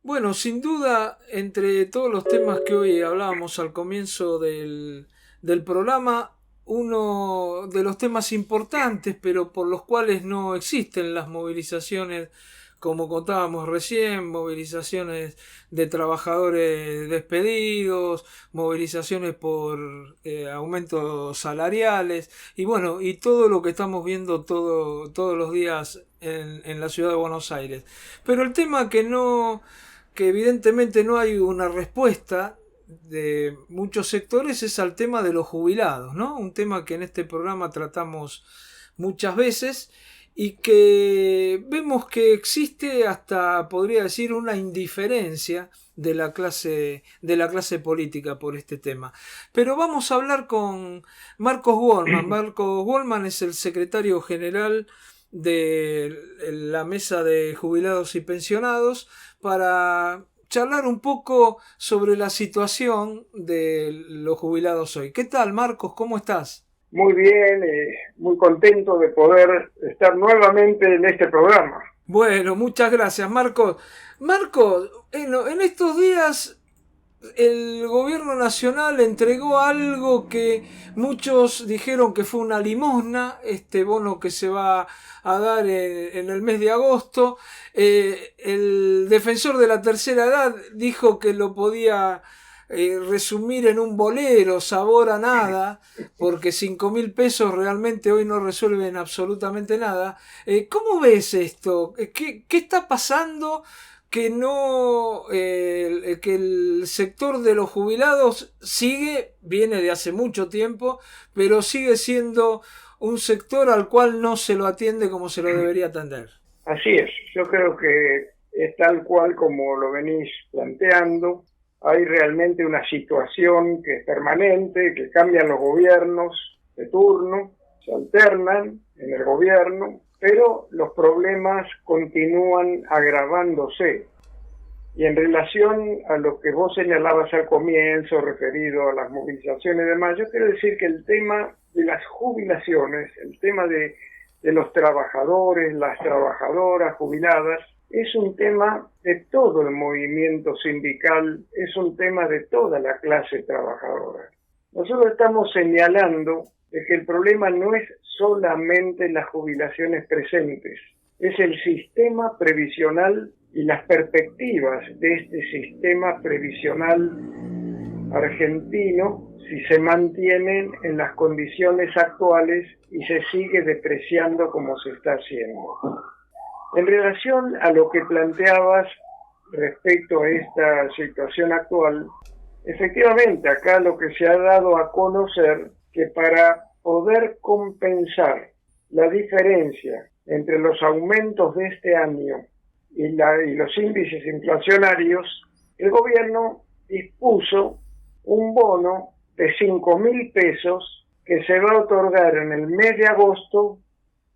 Bueno, sin duda, entre todos los temas que hoy hablábamos al comienzo del programa, uno de los temas importantes, pero por los cuales no existen las movilizaciones, como contábamos recién, movilizaciones de trabajadores despedidos, movilizaciones por aumentos salariales, y bueno, y todo lo que estamos viendo todos los días en la ciudad de Buenos Aires. Pero el tema que evidentemente no hay una respuesta de muchos sectores es al tema de los jubilados, ¿no? Un tema que en este programa tratamos muchas veces y que vemos que existe hasta, podría decir, una indiferencia de la clase política por este tema. Pero vamos a hablar con Marcos Goldman. Marcos Goldman es el secretario general de la mesa de jubilados y pensionados para charlar un poco sobre la situación de los jubilados hoy. ¿Qué tal, Marcos? ¿Cómo estás? Muy bien, muy contento de poder estar nuevamente en este programa. Bueno, muchas gracias, Marcos. Marcos, en estos días el gobierno nacional entregó algo que muchos dijeron que fue una limosna, este bono que se va a dar en el mes de agosto. El defensor de la tercera edad dijo que lo podía resumir en un bolero, sabor a nada, porque 5.000 pesos realmente hoy no resuelven absolutamente nada. ¿Cómo ves esto? ¿Qué está pasando? Que no que el sector de los jubilados viene de hace mucho tiempo, pero sigue siendo un sector al cual no se lo atiende como se lo debería atender. Así es, yo creo que es tal cual como lo venís planteando. Hay realmente una situación que es permanente, que cambian los gobiernos de turno, se alternan en el gobierno, pero los problemas continúan agravándose. Y en relación a lo que vos señalabas al comienzo, referido a las movilizaciones de mayo, quiero decir que el tema de las jubilaciones, el tema de los trabajadores, las trabajadoras jubiladas, es un tema de todo el movimiento sindical, es un tema de toda la clase trabajadora. Nosotros estamos señalando de que el problema no es solamente las jubilaciones presentes, es el sistema previsional y las perspectivas de este sistema previsional argentino si se mantienen en las condiciones actuales y se sigue depreciando como se está haciendo. En relación a lo que planteabas respecto a esta situación actual, efectivamente acá lo que se ha dado a conocer que para poder compensar la diferencia entre los aumentos de este año y los índices inflacionarios, el gobierno dispuso un bono de 5.000 pesos que se va a otorgar en el mes de agosto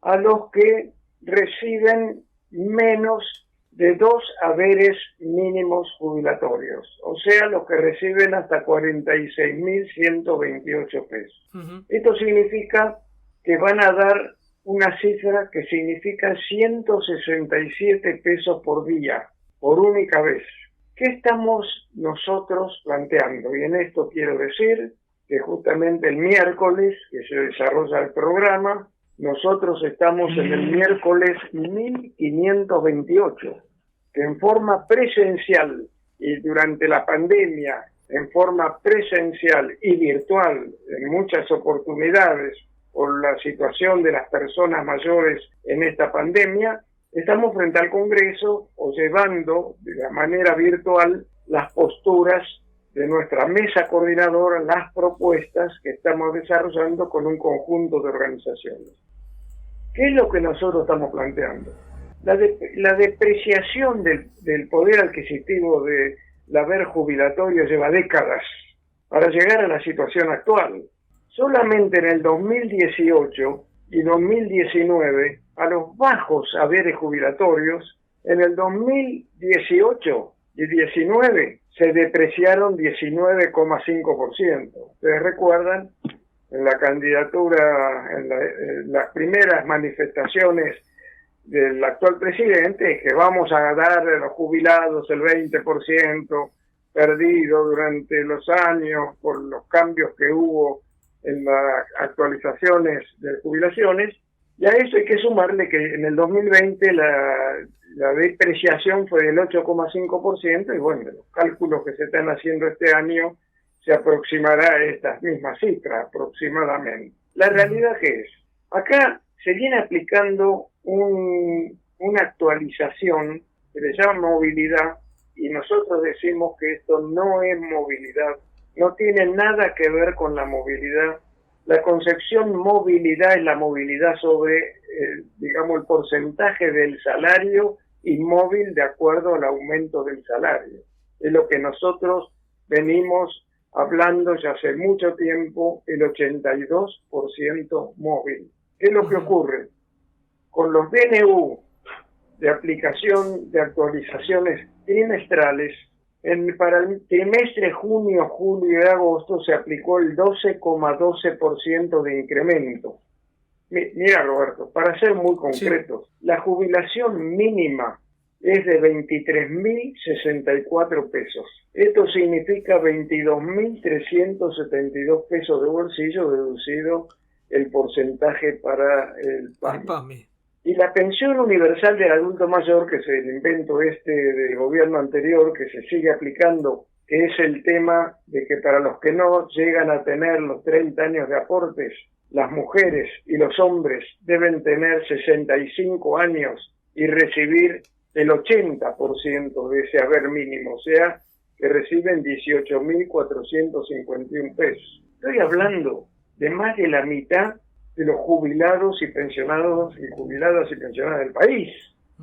a los que reciben menos de 2 haberes mínimos jubilatorios, o sea, los que reciben hasta 46.128 pesos. Esto significa que van a dar una cifra que significa 167 pesos por día, por única vez. ¿Qué estamos nosotros planteando? Y en esto quiero decir que justamente el miércoles que se desarrolla el programa, nosotros estamos en el miércoles 1528, que en forma presencial y durante la pandemia, en forma presencial y virtual en muchas oportunidades, por la situación de las personas mayores en esta pandemia, estamos frente al Congreso o llevando de la manera virtual las posturas de nuestra mesa coordinadora, las propuestas que estamos desarrollando con un conjunto de organizaciones. ¿Qué es lo que nosotros estamos planteando? La depreciación del poder adquisitivo del haber jubilatorio lleva décadas para llegar a la situación actual. Solamente en el 2018 y 2019, a los bajos haberes jubilatorios, en el 2018 y 19 se depreciaron 19,5%. Ustedes recuerdan, en la candidatura, en las primeras manifestaciones del actual presidente es que vamos a dar a los jubilados el 20% perdido durante los años por los cambios que hubo en las actualizaciones de jubilaciones, y a eso hay que sumarle que en el 2020 la depreciación fue del 8,5%, y bueno, los cálculos que se están haciendo este año se aproximará a estas mismas cifras aproximadamente. ¿La realidad qué es? Acá se viene aplicando una actualización que le llama movilidad, y nosotros decimos que esto no es movilidad, no tiene nada que ver con la movilidad. La concepción movilidad es la movilidad sobre, digamos, el porcentaje del salario inmóvil de acuerdo al aumento del salario. Es lo que nosotros venimos hablando ya hace mucho tiempo, el 82% móvil. ¿Qué es lo que ocurre? Con los DNU de aplicación de actualizaciones trimestrales, para el trimestre junio, julio y agosto se aplicó el 12,12% de incremento. Mira, Roberto, para ser muy concretos, sí, la jubilación mínima es de 23.064 pesos. Esto significa 22.372 pesos de bolsillo, deducido el porcentaje para el PAMI. Y la pensión universal del adulto mayor, que es el invento del gobierno anterior, que se sigue aplicando, que es el tema de que para los que no llegan a tener los 30 años de aportes, las mujeres y los hombres deben tener 65 años y recibir el 80% de ese haber mínimo, o sea, que reciben 18.451 pesos. Estoy hablando de más de la mitad de los jubilados y pensionados y jubiladas y pensionadas del país.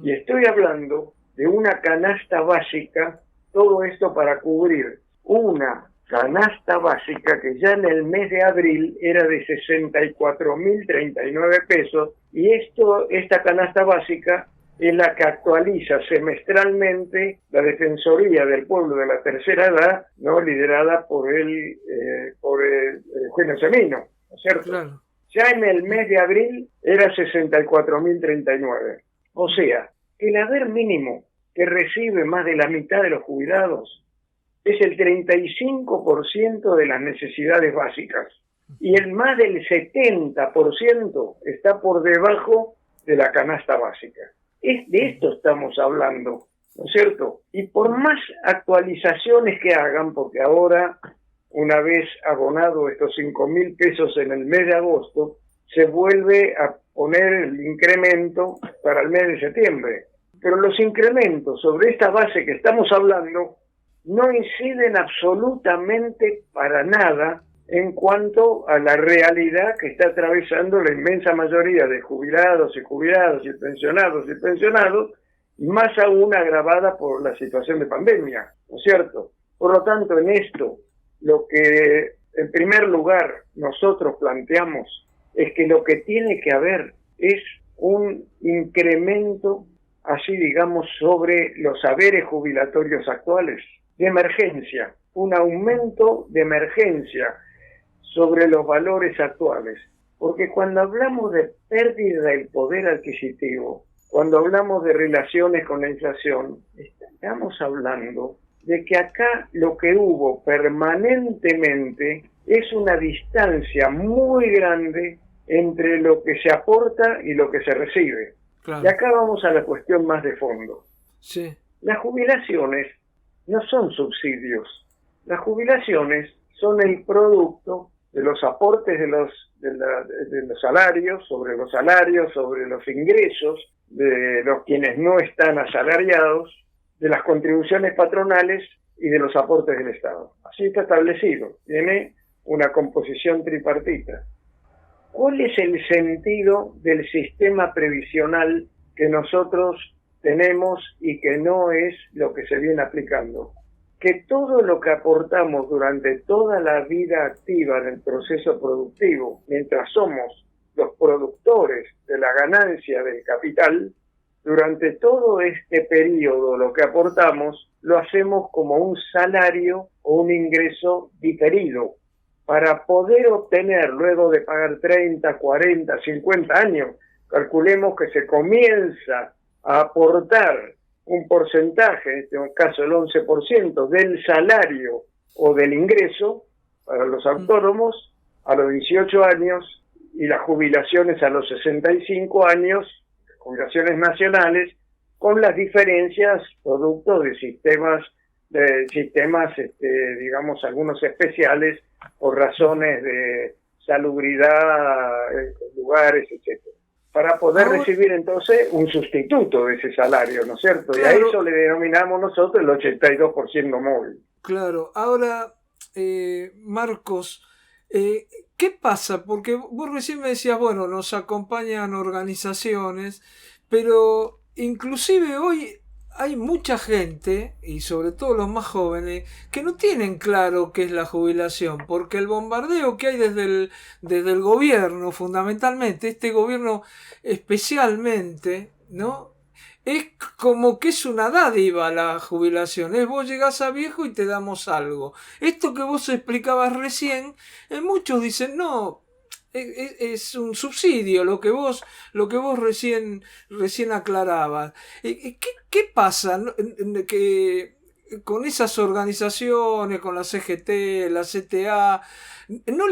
Y estoy hablando de una canasta básica, todo esto para cubrir una canasta básica que ya en el mes de abril era de 64.039 pesos, y esta canasta básica es la que actualiza semestralmente la Defensoría del Pueblo de la Tercera Edad, ¿no?, liderada por Eugenio Semino, ¿no es cierto? Claro. Ya en el mes de abril era 64.039. O sea, el haber mínimo que recibe más de la mitad de los jubilados es el 35% de las necesidades básicas. Y el más del 70% está por debajo de la canasta básica. De esto estamos hablando, ¿no es cierto? Y por más actualizaciones que hagan, porque ahora, una vez abonado estos 5.000 pesos en el mes de agosto, se vuelve a poner el incremento para el mes de septiembre. Pero los incrementos sobre esta base que estamos hablando no inciden absolutamente para nada en cuanto a la realidad que está atravesando la inmensa mayoría de jubilados y pensionados, más aún agravada por la situación de pandemia, ¿no es cierto? Por lo tanto, en esto, lo que en primer lugar nosotros planteamos es que lo que tiene que haber es un incremento, así digamos, sobre los haberes jubilatorios actuales, de emergencia, un aumento de emergencia sobre los valores actuales. Porque cuando hablamos de pérdida del poder adquisitivo, cuando hablamos de relaciones con la inflación, estamos hablando de que acá lo que hubo permanentemente es una distancia muy grande entre lo que se aporta y lo que se recibe. Claro. Y acá vamos a la cuestión más de fondo. Sí. Las jubilaciones no son subsidios. Las jubilaciones son el producto de los aportes de los salarios, sobre los ingresos de los quienes no están asalariados, de las contribuciones patronales y de los aportes del Estado. Así está establecido. Tiene una composición tripartita. ¿Cuál es el sentido del sistema previsional que nosotros tenemos y que no es lo que se viene aplicando? Que todo lo que aportamos durante toda la vida activa del proceso productivo, mientras somos los productores de la ganancia del capital, durante todo este periodo lo que aportamos lo hacemos como un salario o un ingreso diferido, para poder obtener, luego de pagar 30, 40, 50 años, calculemos que se comienza a aportar un porcentaje, en este caso el 11% del salario o del ingreso para los autónomos a los 18 años y las jubilaciones a los 65 años, jubilaciones nacionales, con las diferencias producto de sistemas digamos, algunos especiales por razones de salubridad, lugares, etcétera, para poder recibir entonces un sustituto de ese salario, ¿no es cierto? Claro. Y a eso le denominamos nosotros el 82% móvil. Claro. Ahora, Marcos, ¿qué pasa? Porque vos recién me decías, bueno, nos acompañan organizaciones, pero inclusive hoy hay mucha gente, y sobre todo los más jóvenes, que no tienen claro qué es la jubilación, porque el bombardeo que hay desde el gobierno, fundamentalmente, este gobierno especialmente, ¿no? Es como que es una dádiva la jubilación, es vos llegás a viejo y te damos algo. Esto que vos explicabas recién, muchos dicen, no, es un subsidio lo que vos recién aclarabas. ¿Qué pasa que con esas organizaciones, con la CGT, la CTA, no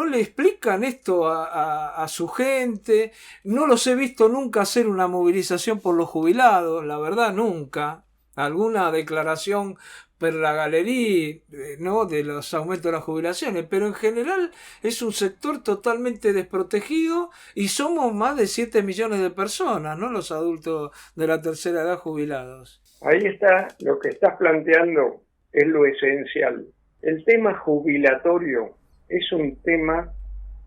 le explican esto a su gente? No los he visto nunca hacer una movilización por los jubilados, la verdad, nunca. Alguna declaración per la galería, ¿no?, de los aumentos de las jubilaciones, pero en general es un sector totalmente desprotegido y somos más de 7 millones de personas, ¿no?, los adultos de la tercera edad jubilados. Ahí está, lo que estás planteando es lo esencial. El tema jubilatorio es un tema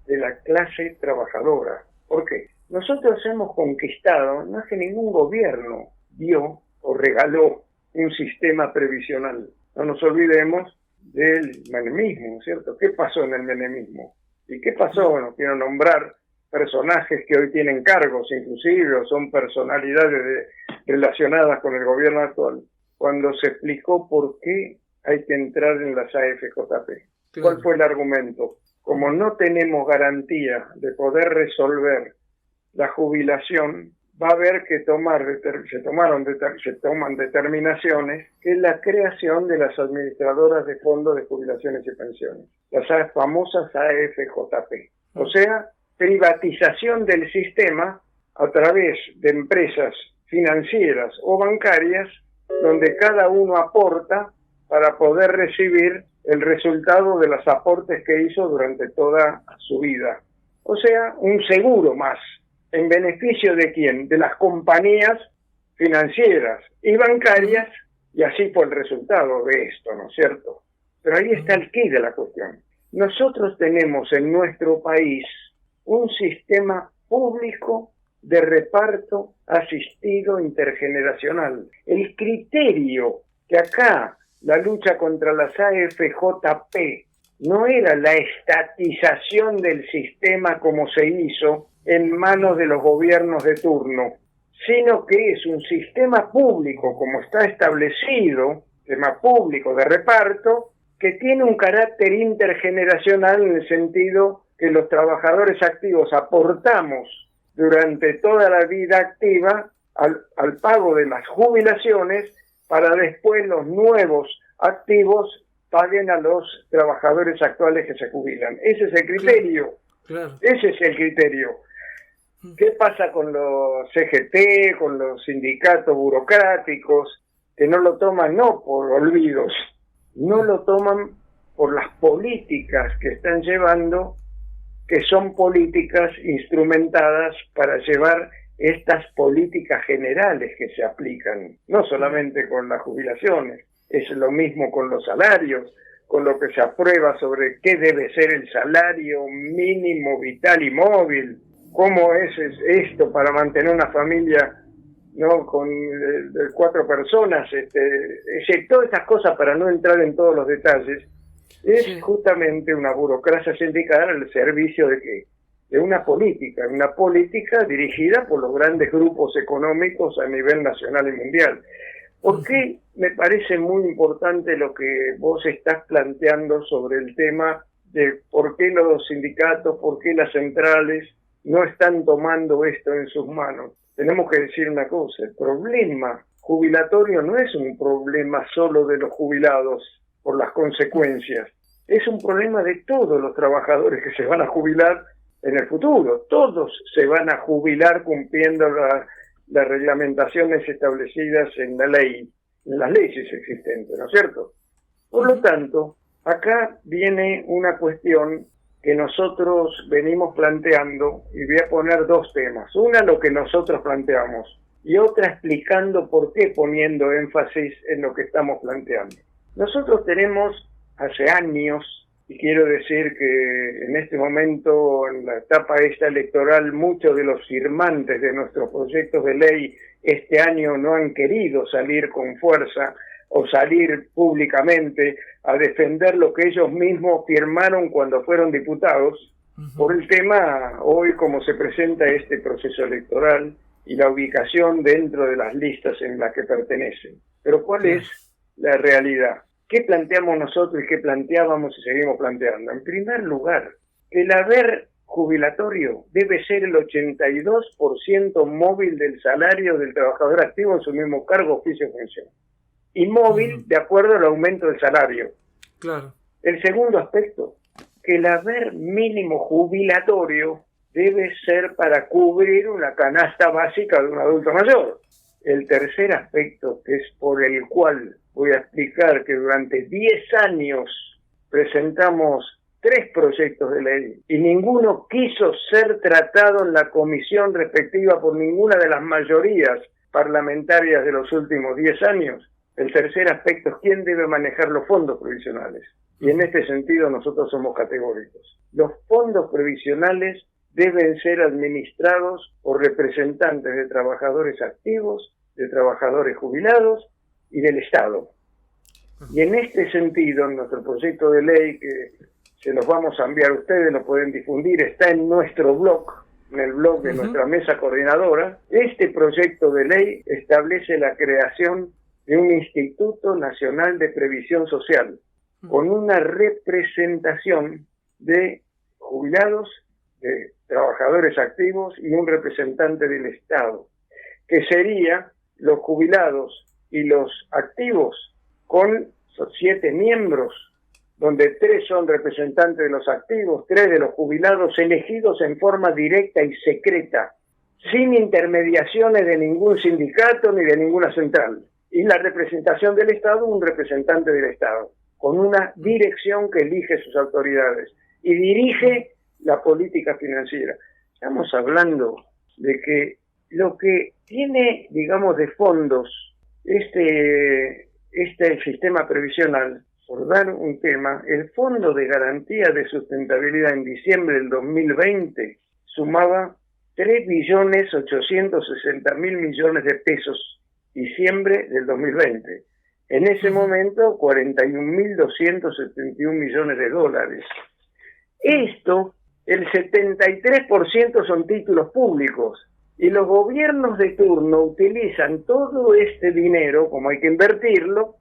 de la clase trabajadora. ¿Por qué? Nosotros hemos conquistado, no es que ningún gobierno dio o regaló un sistema previsional. No nos olvidemos del menemismo, ¿cierto? ¿Qué pasó en el menemismo? ¿Y qué pasó? Bueno, quiero nombrar personajes que hoy tienen cargos, inclusive, o son personalidades relacionadas con el gobierno actual, cuando se explicó por qué hay que entrar en las AFJP. ¿Cuál fue el argumento? Como no tenemos garantía de poder resolver la jubilación, va a haber que se toman determinaciones, que es la creación de las administradoras de fondos de jubilaciones y pensiones, las famosas AFJP. O sea, privatización del sistema a través de empresas financieras o bancarias, donde cada uno aporta para poder recibir el resultado de los aportes que hizo durante toda su vida. O sea, un seguro más. ¿En beneficio de quién? De las compañías financieras y bancarias, y así fue el resultado de esto, ¿no es cierto? Pero ahí está el quid de la cuestión. Nosotros tenemos en nuestro país un sistema público de reparto asistido intergeneracional. El criterio que acá la lucha contra las AFJP no era la estatización del sistema como se hizo en manos de los gobiernos de turno, sino que es un sistema público, como está establecido, sistema público de reparto, que tiene un carácter intergeneracional en el sentido que los trabajadores activos aportamos durante toda la vida activa al pago de las jubilaciones, para después los nuevos activos paguen a los trabajadores actuales que se jubilan. Ese es el criterio. Claro. Ese es el criterio. ¿Qué pasa con los CGT, con los sindicatos burocráticos, que no lo toman no por olvidos, no lo toman por las políticas que están llevando, que son políticas instrumentadas para llevar estas políticas generales que se aplican, no solamente con las jubilaciones, es lo mismo con los salarios, con lo que se aprueba sobre qué debe ser el salario mínimo vital y móvil, cómo es esto para mantener una familia, ¿no?, con 4 personas, todas estas cosas, para no entrar en todos los detalles, es justamente una burocracia sindical al servicio de ¿qué? De una política dirigida por los grandes grupos económicos a nivel nacional y mundial. ¿Por qué me parece muy importante lo que vos estás planteando sobre el tema de por qué los sindicatos, por qué las centrales no están tomando esto en sus manos. Tenemos que decir una cosa, el problema jubilatorio no es un problema solo de los jubilados por las consecuencias, es un problema de todos los trabajadores que se van a jubilar en el futuro. Todos se van a jubilar cumpliendo las reglamentaciones establecidas en la ley, en las leyes existentes, ¿no es cierto? Por lo tanto, acá viene una cuestión que nosotros venimos planteando, y voy a poner dos temas. Una, lo que nosotros planteamos, y otra explicando por qué poniendo énfasis en lo que estamos planteando. Nosotros tenemos hace años, y quiero decir que en este momento, en la etapa esta electoral, muchos de los firmantes de nuestros proyectos de ley este año no han querido salir con fuerza o salir públicamente a defender lo que ellos mismos firmaron cuando fueron diputados, por el tema hoy como se presenta este proceso electoral y la ubicación dentro de las listas en las que pertenecen. Pero ¿cuál es la realidad? ¿Qué planteamos nosotros y qué planteábamos y seguimos planteando? En primer lugar, el haber jubilatorio debe ser el 82% móvil del salario del trabajador activo en su mismo cargo, oficio o función. Y móvil de acuerdo al aumento del salario. Claro. El segundo aspecto, que el haber mínimo jubilatorio debe ser para cubrir una canasta básica de un adulto mayor. El tercer aspecto, que es por el cual voy a explicar que durante 10 años presentamos 3 proyectos de ley y ninguno quiso ser tratado en la comisión respectiva por ninguna de las mayorías parlamentarias de los últimos 10 años. El tercer aspecto es quién debe manejar los fondos previsionales. Y en este sentido nosotros somos categóricos. Los fondos previsionales deben ser administrados por representantes de trabajadores activos, de trabajadores jubilados y del Estado. Y en este sentido, en nuestro proyecto de ley, que se los vamos a enviar a ustedes, lo pueden difundir, está en nuestro blog, en el blog de nuestra mesa coordinadora. Este proyecto de ley establece la creación de un Instituto Nacional de Previsión Social, con una representación de jubilados, de trabajadores activos y un representante del Estado, que sería los jubilados y los activos con 7 miembros, donde 3 son representantes de los activos, 3 de los jubilados, elegidos en forma directa y secreta, sin intermediaciones de ningún sindicato ni de ninguna central. Y la representación del Estado, un representante del Estado, con una dirección que elige sus autoridades y dirige la política financiera. Estamos hablando de que lo que tiene, digamos, de fondos este sistema previsional, por dar un tema, el Fondo de Garantía de Sustentabilidad en diciembre del 2020 sumaba 3.860.000 millones de pesos, diciembre del 2020. En ese momento, 41.271 millones de dólares. Esto, el 73% son títulos públicos. Y los gobiernos de turno utilizan todo este dinero, como hay que invertirlo,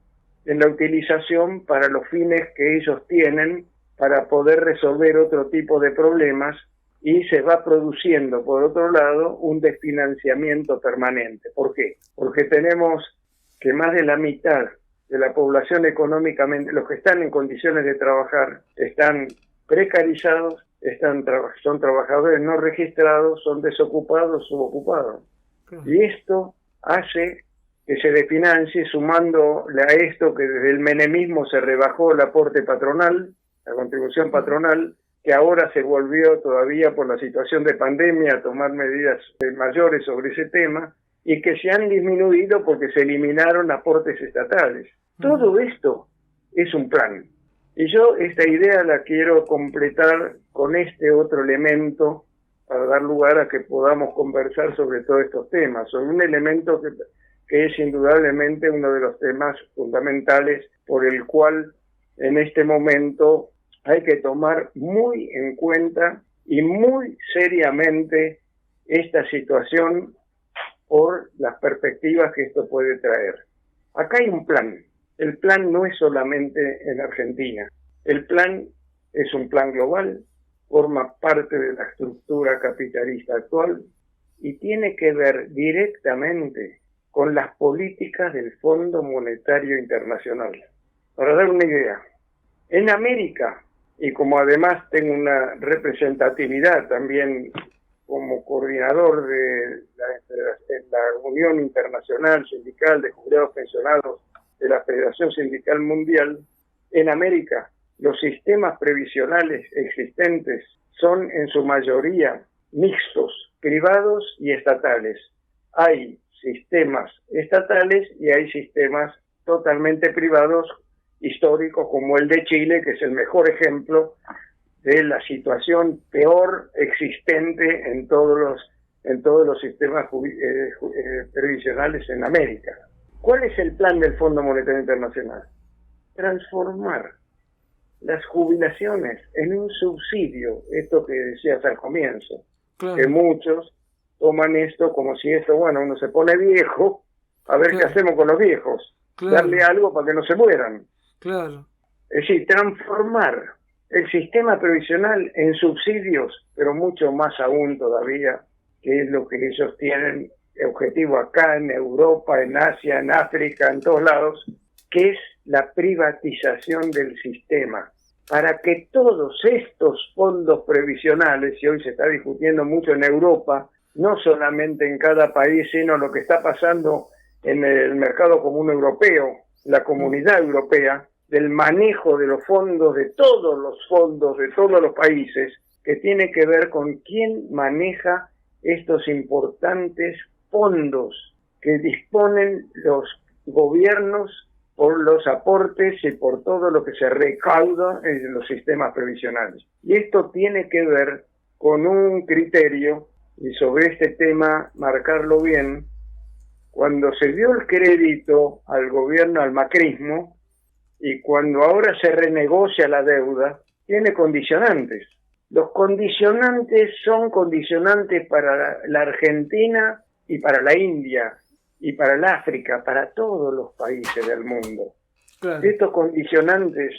en la utilización para los fines que ellos tienen para poder resolver otro tipo de problemas, y se va produciendo, por otro lado, un desfinanciamiento permanente. ¿Por qué? Porque tenemos que más de la mitad de la población económicamente, los que están en condiciones de trabajar, están precarizados, son trabajadores no registrados, son desocupados, subocupados. Y esto hace que se desfinancie, sumándole a esto que desde el menemismo se rebajó el aporte patronal, la contribución patronal, que ahora se volvió todavía por la situación de pandemia a tomar medidas mayores sobre ese tema, y que se han disminuido porque se eliminaron aportes estatales. Todo esto es un plan. Y yo esta idea la quiero completar con este otro elemento para dar lugar a que podamos conversar sobre todos estos temas, sobre un elemento que es indudablemente uno de los temas fundamentales por el cual en este momento hay que tomar muy en cuenta y muy seriamente esta situación por las perspectivas que esto puede traer. Acá hay un plan. El plan no es solamente en Argentina. El plan es un plan global, forma parte de la estructura capitalista actual y tiene que ver directamente con las políticas del Fondo Monetario Internacional. Para dar una idea, en América, y como además tengo una representatividad también como coordinador de la Unión Internacional Sindical de Jubilados Pensionados de la Federación Sindical Mundial, en América los sistemas previsionales existentes son en su mayoría mixtos, privados y estatales. Hay sistemas estatales y hay sistemas totalmente privados históricos como el de Chile, que es el mejor ejemplo de la situación peor existente en todos los sistemas previsionales en América. ¿Cuál es el plan del Fondo Monetario Internacional? Transformar las jubilaciones en un subsidio, esto que decías al comienzo, claro, que muchos toman esto como si esto, bueno, uno se pone viejo, a ver, claro, qué hacemos con los viejos, claro, darle algo para que no se mueran. Claro. Es decir, transformar el sistema previsional en subsidios, pero mucho más aún todavía, que es lo que ellos tienen objetivo acá en Europa, en Asia, en África, en todos lados, que es la privatización del sistema, para que todos estos fondos previsionales, y hoy se está discutiendo mucho en Europa, no solamente en cada país, sino lo que está pasando en el mercado común europeo, la comunidad europea, del manejo de los fondos, de todos los países, que tiene que ver con quién maneja estos importantes fondos que disponen los gobiernos por los aportes y por todo lo que se recauda en los sistemas previsionales. Y esto tiene que ver con un criterio, y sobre este tema marcarlo bien, cuando se dio el crédito al gobierno, al macrismo, y cuando ahora se renegocia la deuda, tiene condicionantes. Los condicionantes son condicionantes para la Argentina y para la India, y para el África, para todos los países del mundo. Claro. Estos condicionantes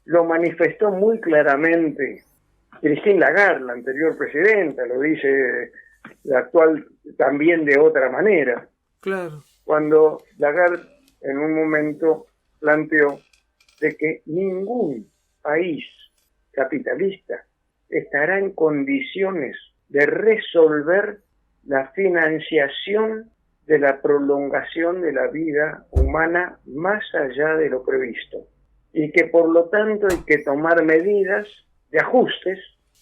lo manifestó muy claramente Christine Lagarde, la anterior presidenta, lo dice la actual también de otra manera. Claro. Cuando Lagarde en un momento planteó de que ningún país capitalista estará en condiciones de resolver la financiación de la prolongación de la vida humana más allá de lo previsto, y que por lo tanto hay que tomar medidas de ajustes.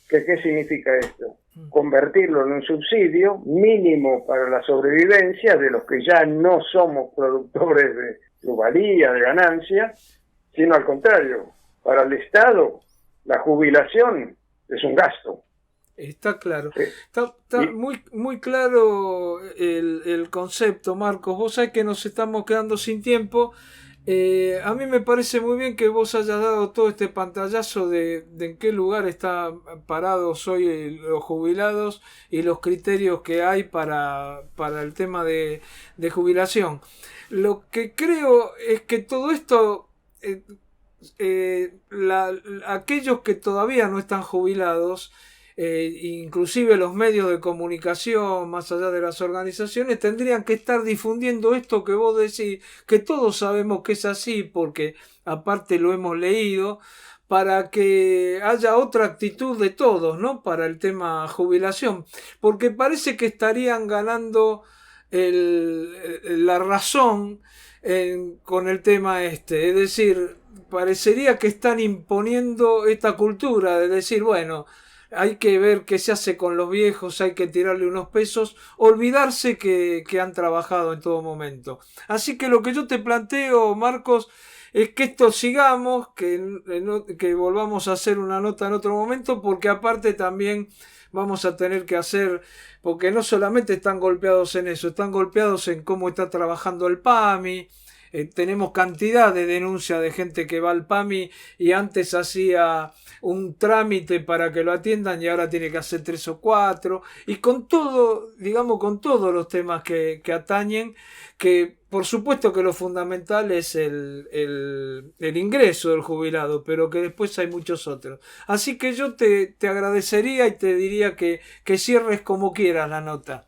¿Qué significa esto? Convertirlo en un subsidio mínimo para la sobrevivencia de los que ya no somos productores de plusvalía, de ganancia, sino al contrario, para el Estado la jubilación es un gasto. Está claro. Está muy claro el concepto, Marcos. Vos sabés que nos estamos quedando sin tiempo. A mí me parece muy bien que vos hayas dado todo este pantallazo de en qué lugar están parados hoy los jubilados y los criterios que hay para el tema de jubilación. Lo que creo es que todo esto, aquellos que todavía no están jubilados, inclusive los medios de comunicación, más allá de las organizaciones, tendrían que estar difundiendo esto que vos decís, que todos sabemos que es así, porque aparte lo hemos leído, para que haya otra actitud de todos, ¿no? Para el tema jubilación, porque parece que estarían ganando la razón con el tema este, es decir, parecería que están imponiendo esta cultura de decir, bueno, hay que ver qué se hace con los viejos, hay que tirarle unos pesos, olvidarse que han trabajado en todo momento. Así que lo que yo te planteo, Marcos, es que esto sigamos, que volvamos a hacer una nota en otro momento, porque aparte también vamos a tener que hacer, porque no solamente están golpeados en eso, están golpeados en cómo está trabajando el PAMI, tenemos cantidad de denuncias de gente que va al PAMI y antes hacía un trámite para que lo atiendan y ahora tiene que hacer 3 o 4, y con todo, digamos, con todos los temas que atañen, que por supuesto que lo fundamental es el ingreso del jubilado, pero que después hay muchos otros. Así que yo te agradecería y te diría que cierres como quieras la nota.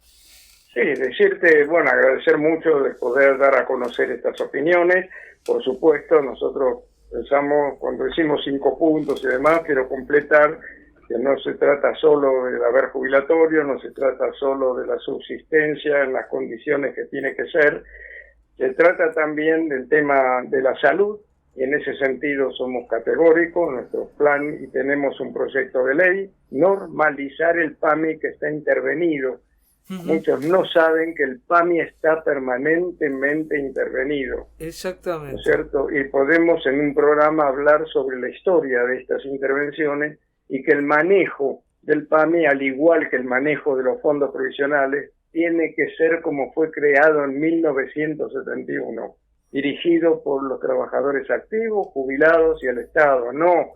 Sí, decirte, bueno, agradecer mucho de poder dar a conocer estas opiniones. Por supuesto, nosotros pensamos, cuando decimos 5 puntos y demás, quiero completar que no se trata solo del haber jubilatorio, no se trata solo de la subsistencia en las condiciones que tiene que ser, se trata también del tema de la salud, y en ese sentido somos categóricos, nuestro plan, y tenemos un proyecto de ley, normalizar el PAMI que está intervenido. Muchos no saben que el PAMI está permanentemente intervenido. Exactamente. ¿No es cierto? Y podemos en un programa hablar sobre la historia de estas intervenciones y que el manejo del PAMI, al igual que el manejo de los fondos provisionales, tiene que ser como fue creado en 1971, dirigido por los trabajadores activos, jubilados y el Estado, no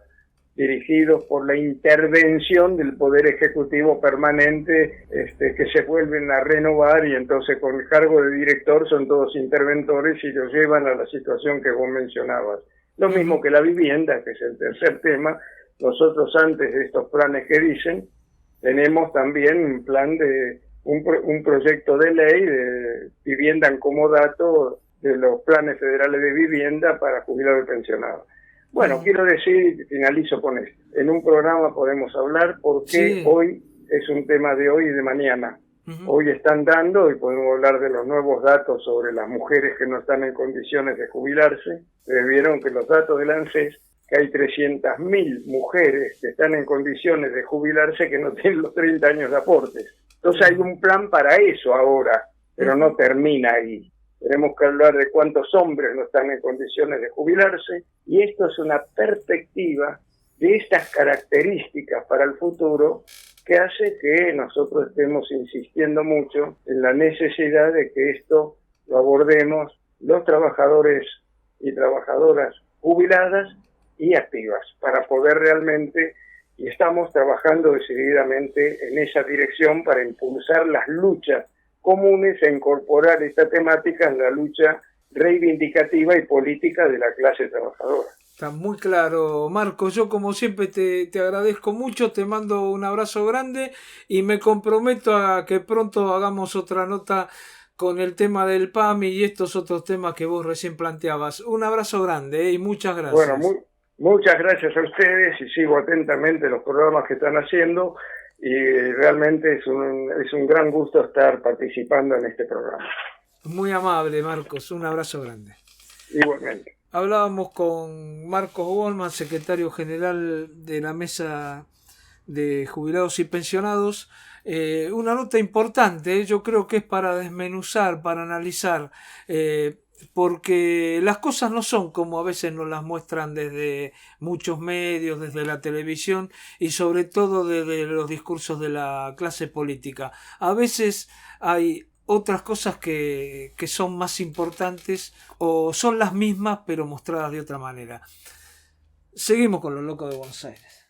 dirigidos por la intervención del Poder Ejecutivo permanente, que se vuelven a renovar, y entonces con el cargo de director son todos interventores y los llevan a la situación que vos mencionabas. Lo mismo que la vivienda, que es el tercer tema. Nosotros, antes de estos planes que dicen, tenemos también un plan de un proyecto de ley de vivienda en comodato de los planes federales de vivienda para jubilados y pensionados. Bueno, quiero decir, finalizo con esto. En un programa podemos hablar porque hoy es un tema de hoy y de mañana. Hoy están dando, y podemos hablar de los nuevos datos sobre las mujeres que no están en condiciones de jubilarse. Vieron que los datos del ANSES, que hay 300.000 mujeres que están en condiciones de jubilarse que no tienen los 30 años de aportes. Entonces hay un plan para eso ahora, pero no termina ahí. Tenemos que hablar de cuántos hombres no están en condiciones de jubilarse, y esto es una perspectiva de estas características para el futuro que hace que nosotros estemos insistiendo mucho en la necesidad de que esto lo abordemos los trabajadores y trabajadoras jubiladas y activas, para poder realmente, y estamos trabajando decididamente en esa dirección para impulsar las luchas comunes e incorporar esta temática en la lucha reivindicativa y política de la clase trabajadora. Está muy claro, Marcos. Yo, como siempre, te agradezco mucho, te mando un abrazo grande y me comprometo a que pronto hagamos otra nota con el tema del PAMI y estos otros temas que vos recién planteabas. Un abrazo grande, y muchas gracias. Bueno, muchas gracias a ustedes, y sigo atentamente los programas que están haciendo, y realmente es un gran gusto estar participando en este programa. Muy amable, Marcos. Un abrazo grande. Igualmente. Hablábamos con Marcos Goldman, secretario general de la Mesa de Jubilados y Pensionados. Una nota importante, yo creo que es para desmenuzar, para analizar, porque las cosas no son como a veces nos las muestran desde muchos medios, desde la televisión y sobre todo desde los discursos de la clase política. A veces hay otras cosas que son más importantes o son las mismas pero mostradas de otra manera. Seguimos con Los Locos de Buenos Aires.